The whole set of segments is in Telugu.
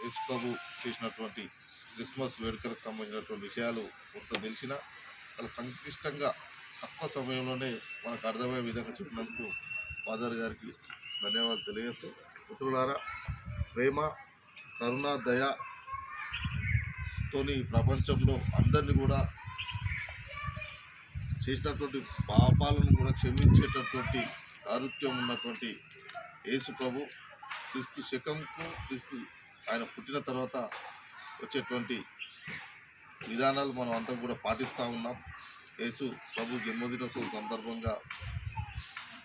యేసు ప్రభు చేసినటువంటి క్రిస్మస్ వేడుకలకు సంబంధించినటువంటి విషయాలు కొంత తెలిసిన చాలా సంక్లిష్టంగా తక్కువ సమయంలోనే మనకు అర్థమయ్యే విధంగా చెప్పినందుకు ఫాదర్ గారికి ధన్యవాదాలు తెలియజేస్తూ, మిత్రులారా, ప్రేమ, కరుణ, దయతోని ప్రపంచంలో అందరినీ కూడా చేసినటువంటి పాపాలను కూడా క్షమించేటటువంటి సారూప్యం ఉన్నటువంటి యేసు ప్రభు క్రీస్తు శకంకు క్రీస్తు ఆయన పుట్టిన తర్వాత వచ్చేటువంటి విధానాలు మనం అంతా కూడా పాటిస్తూ ఉన్నాం. యేసు ప్రభు జన్మదినోత్సవం సందర్భంగా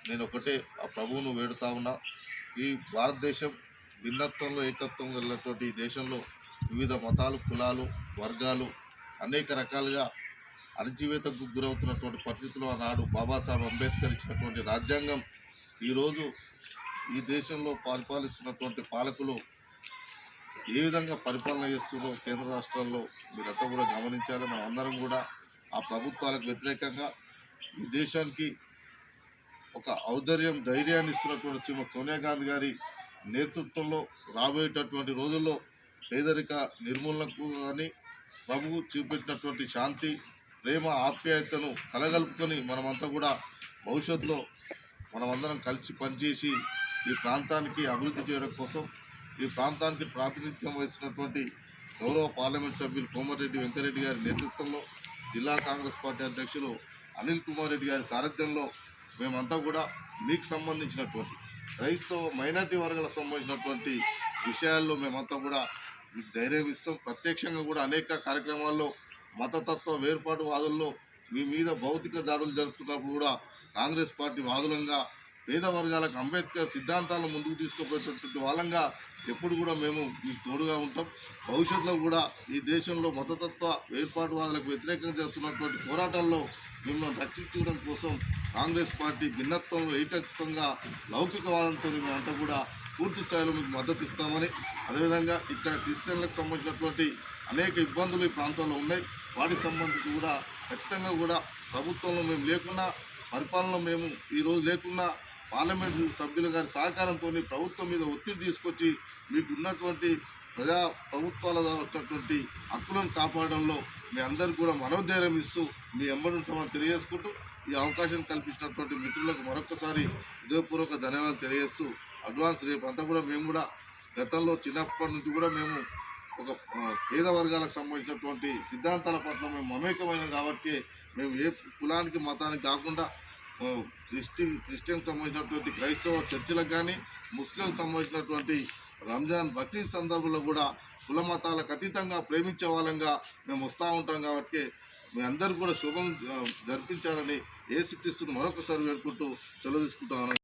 నేను ఒకటే ఆ ప్రభువును వేడుతా ఉన్నా. ఈ భారతదేశం భిన్నత్వంలో ఏకత్వం కలిగినటువంటి ఈ దేశంలో వివిధ మతాలు, కులాలు, వర్గాలు అనేక రకాలుగా అణచివేతకు గురవుతున్నటువంటి పరిస్థితుల్లో ఆనాడు బాబాసాహెబ్ అంబేద్కర్ ఇచ్చినటువంటి రాజ్యాంగం ఈరోజు ఈ దేశంలో పరిపాలిస్తున్నటువంటి పాలకులు ఏ విధంగా పరిపాలన చేస్తున్నారో కేంద్ర రాష్ట్రాల్లో మీరంతా కూడా గమనించాలి. మనం అందరం కూడా ఆ ప్రభుత్వాలకు వ్యతిరేకంగా ఈ దేశానికి ఒక ఔదార్యం, ధైర్యాన్ని ఇస్తున్నటువంటి శ్రీమతి సోనియా గాంధీ గారి నేతృత్వంలో రాబోయేటటువంటి రోజుల్లో పేదరిక నిర్మూలనకు కానీ ప్రభువు చూపెట్టినటువంటి శాంతి, ప్రేమ, ఆప్యాయతను కలగలుపుకొని మనమంతా కూడా భవిష్యత్తులో మనమందరం కలిసి పనిచేసి ఈ ప్రాంతానికి అభివృద్ధి చేయడం కోసం, ఈ ప్రాంతానికి ప్రాతినిధ్యం వహిస్తున్నటువంటి గౌరవ పార్లమెంట్ సభ్యులు కోమటిరెడ్డి వెంకరెడ్డి గారి నేతృత్వంలో, జిల్లా కాంగ్రెస్ పార్టీ అధ్యక్షులు అనిల్ కుమార్ రెడ్డి గారి సారథ్యంలో మేమంతా కూడా మీకు సంబంధించినటువంటి క్రైస్తవ మైనార్టీ వర్గాలకు సంబంధించినటువంటి విషయాల్లో మేమంతా కూడా మీకు ధైర్యం ఇస్తాం. ప్రత్యక్షంగా కూడా అనేక కార్యక్రమాల్లో మతతత్వ వేర్పాటువాదుల్లో మీ మీద భౌతిక దాడులు జరుపుతున్నప్పుడు కూడా కాంగ్రెస్ పార్టీ వాదులంగా పేద వర్గాలకు అంబేద్కర్ సిద్ధాంతాలను ముందుకు తీసుకుపోయేటటువంటి వాళ్ళంగా ఎప్పుడు కూడా మేము మీకు తోడుగా ఉంటాం. భవిష్యత్తులో కూడా ఈ దేశంలో మతతత్వ వేర్పాటువాదులకు వ్యతిరేకంగా జరుగుతున్నటువంటి పోరాటాల్లో మిమ్మల్ని రక్షించడం కోసం కాంగ్రెస్ పార్టీ భిన్నత్వంలో ఏకత్వంగా లౌకికవాదంతో మేమంతా కూడా పూర్తి స్థాయిలో మీకు మద్దతు ఇస్తామని, అదేవిధంగా ఇక్కడ క్రిస్టియన్లకు సంబంధించినటువంటి అనేక ఇబ్బందులు ఈ ప్రాంతంలో ఉన్నాయి. వాటికి సంబంధించి కూడా ఖచ్చితంగా కూడా ప్రభుత్వంలో మేము లేకున్నా, పరిపాలనలో మేము ఈరోజు లేకున్నా, పార్లమెంటు సభ్యుల గారి సహకారంతో ప్రభుత్వం మీద ఒత్తిడి తీసుకొచ్చి మీకు ఉన్నటువంటి ప్రభుత్వాల ద్వారా వచ్చినటువంటి హక్కులను కాపాడడంలో మీ అందరికీ కూడా మనోధైర్యం ఇస్తూ మీ ఎంబడి ఉంటామని తెలియజేసుకుంటూ, ఈ అవకాశం కల్పించినటువంటి మిత్రులకు మరొకసారి హృదయపూర్వక ధన్యవాదాలు తెలియజేస్తూ, అడ్వాన్స్ రేపు అంతా కూడా మేము కూడా గతంలో చిన్నప్పటి నుంచి కూడా మేము ఒక పేద వర్గాలకు సంబంధించినటువంటి సిద్ధాంతాల పట్ల మేము మమేకమైన కాబట్టి మేము ఏ కులానికి మతానికి కాకుండా క్రిస్టియన్ సంబంధించినటువంటి క్రైస్తవ చర్చిలకు కానీ, ముస్లింలకు సంబంధించినటువంటి రంజాన్, బక్రీద్ సందర్భంలో కూడా కుల మతాలకు అతీతంగా ప్రేమించే వాళ్ళంగా మేము వస్తూ ఉంటాం కాబట్టి మీ అందరూ కూడా శుభం జరిపించాలని యేసుక్రీస్తును మరొకసారి వేడుకుంటూ సెలవు తీసుకుంటాం.